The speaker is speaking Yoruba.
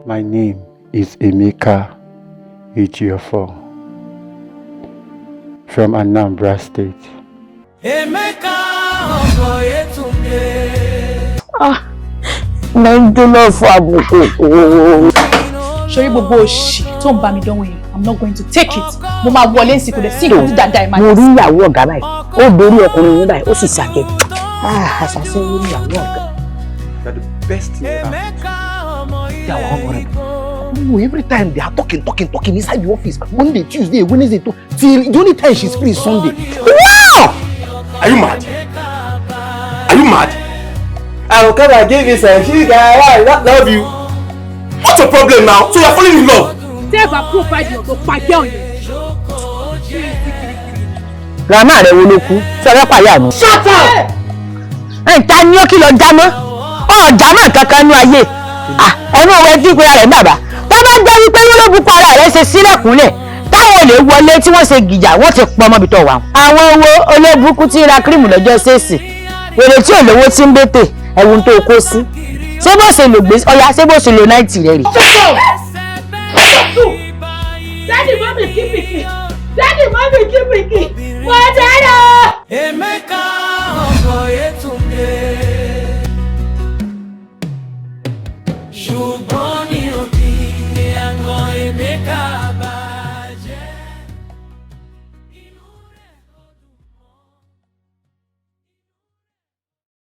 My name is Emeka Ejiofor from Anambra State. Sorry, Bobo, don't buy me, don't worry. I'm not going to take it. Mo ma wọlé nsì kò dé sí ìlú dáadáa ẹ̀ máa. Mo rí ìyàwó ọ̀gá báyìí. Ó borí ọkùnrin yín báyìí, ó sì ṣàjẹ́. Àṣàṣe rí ìyàwó ọ̀gá. You're the best thing ever. Every time they are talking inside the office. Monday, Tuesday, Wednesday, till the only time she's free is Sunday. Wow! Are you mad? Are you mad? I will come and give you some sugar. I love you. What's your problem now? So you're falling in love? Never provide your pàdé on you. Grandma rẹ̀ wo ló kú? Sọ̀rọ̀ pàyà mi. Shut up! Ta ni ó kí lọ jámọ́? Jámọ́ kankan nú ayé. Ẹnu òwe tí ìpínlẹ̀ rẹ̀ bàbá. Tó bá jẹ́ wípé olóbùkún ara rẹ̀ ṣe sílẹ̀kùnlẹ̀. Táwọn olè wọlé tí wọ́n ṣe gìjà wọ́n ti pọ̀ ọmọbi tó wà. Àwọn owó olóbùkún tí ra kírìmù lọ́jọ́ ṣèèṣì. Èrè tí olówó ti ń bètè ẹ̀wùn tó kó sí. Ṣé bó ṣe lò gbé ọya ṣé bó ṣe lò náìtì rẹ̀ rí? Daddy, mommy, keep it. Daddy, mommy, keep it. What? Emeka,